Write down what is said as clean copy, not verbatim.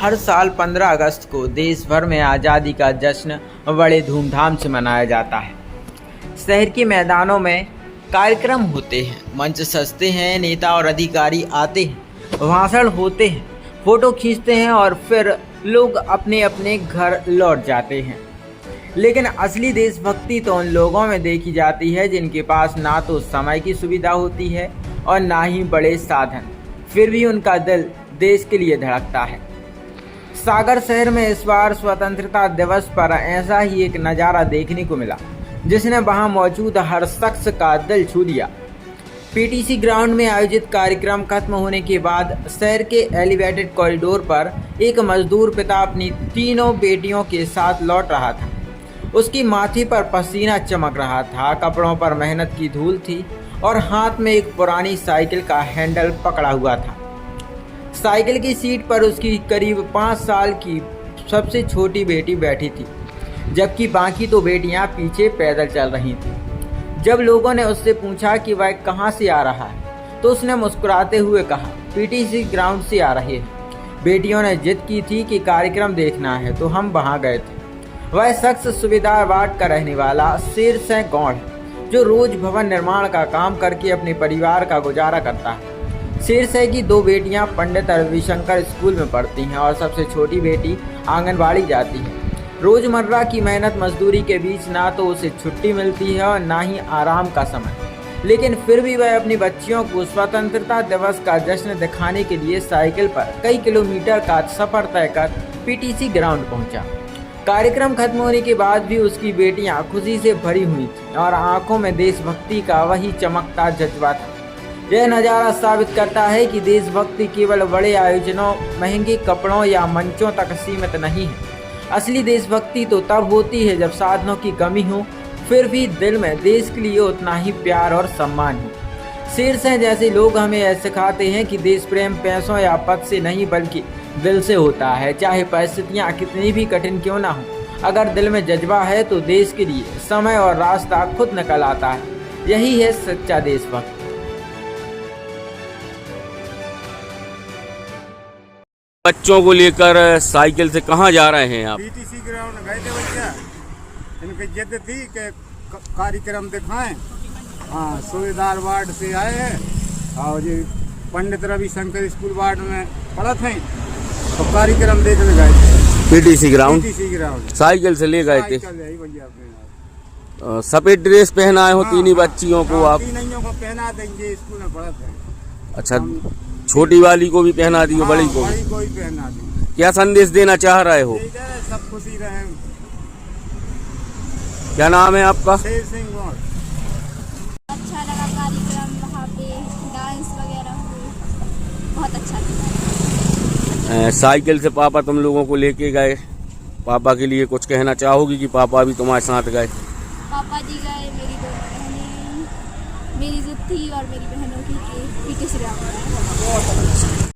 हर साल 15 अगस्त को देश भर में आज़ादी का जश्न बड़े धूमधाम से मनाया जाता है। शहर के मैदानों में कार्यक्रम होते हैं, मंच सजते हैं, नेता और अधिकारी आते हैं, भाषण होते हैं, फोटो खींचते हैं और फिर लोग अपने अपने घर लौट जाते हैं। लेकिन असली देशभक्ति तो उन लोगों में देखी जाती है जिनके पास ना तो समय की सुविधा होती है और ना ही बड़े साधन, फिर भी उनका दिल देश के लिए धड़कता है। सागर शहर में इस बार स्वतंत्रता दिवस पर ऐसा ही एक नज़ारा देखने को मिला जिसने वहां मौजूद हर शख्स का दिल छू लिया। पीटीसी ग्राउंड में आयोजित कार्यक्रम खत्म होने के बाद शहर के एलिवेटेड कॉरिडोर पर एक मजदूर पिता अपनी तीनों बेटियों के साथ लौट रहा था। उसकी माथे पर पसीना चमक रहा था, कपड़ों पर मेहनत की धूल थी और हाथ में एक पुरानी साइकिल का हैंडल पकड़ा हुआ था। साइकिल की सीट पर उसकी करीब 5 साल की सबसे छोटी बेटी बैठी थी, जबकि बाकी तो बेटियां पीछे पैदल चल रही थीं। जब लोगों ने उससे पूछा कि वह कहां से आ रहा है, तो उसने मुस्कुराते हुए कहा, पीटीसी ग्राउंड से आ रहे हैं। बेटियों ने जिद की थी कि कार्यक्रम देखना है, तो हम वहां गए थे। वह शख्स सुविधावाट का रहने वाला शेर सिंह गौड़ है, जो रोज भवन निर्माण का काम करके अपने परिवार का गुजारा करता है। शेर सिंह की 2 बेटियां पंडित रविशंकर स्कूल में पढ़ती हैं और सबसे छोटी बेटी आंगनबाड़ी जाती है। रोजमर्रा की मेहनत मजदूरी के बीच ना तो उसे छुट्टी मिलती है और ना ही आराम का समय, लेकिन फिर भी वह अपनी बच्चियों को स्वतंत्रता दिवस का जश्न दिखाने के लिए साइकिल पर कई किलोमीटर का सफर तय कर पीटीसी ग्राउंड पहुंचा। कार्यक्रम खत्म होने के बाद भी उसकी बेटियां खुशी से भरी हुई थीं और आंखों में देशभक्ति का वही चमकता जज्बा था। यह नज़ारा साबित करता है कि देशभक्ति केवल बड़े आयोजनों, महंगे कपड़ों या मंचों तक सीमित नहीं है। असली देशभक्ति तो तब होती है जब साधनों की कमी हो, फिर भी दिल में देश के लिए उतना ही प्यार और सम्मान हो। शेर सिंह जैसे लोग हमें यह सिखाते हैं कि देश प्रेम पैसों या पद से नहीं बल्कि दिल से होता है। चाहे परिस्थितियाँ कितनी भी कठिन क्यों ना हो, अगर दिल में जज्बा है तो देश के लिए समय और रास्ता खुद निकल आता है। यही है सच्चा देशभक्त। बच्चों को लेकर साइकिल से कहाँ जा रहे हैं आप? पीटीसी ग्राउंड गए थे भैया, इनकी जिद थी कि कार्यक्रम दिखाएं। हाँ, सुबेदार वार्ड से आए हैं और ये पंडित रविशंकर स्कूल वार्ड में पढ़ा थे, तो कार्यक्रम देखने गए थे। पीटीसी ग्राउंड साइकिल से ले गए थे। भैया सफेद ड्रेस पहनाए हो तीनों बच्चियों को आप? तीनों को पहना देंगे, स्कूल में पढ़ा थे। अच्छा, छोटी वाली को भी पहना दी, बड़ी को भी पहना दी। क्या संदेश देना चाह रहे हो? सब खुशी रहे। क्या नाम है आपका? शेर सिंह गौड़। अच्छा लगा कार्यक्रम, वहाँ पे डांस वगैरह हुए, बहुत अच्छा लगा। साइकिल से पापा तुम लोगों को लेके गए, पापा के लिए कुछ कहना चाहोगी कि पापा भी तुम्हारे साथ गए? पापा जी गए, मेरी 2 बहनें, मेरी जिद थी और मेरी बहनों की पीटीसी ग्राउंड।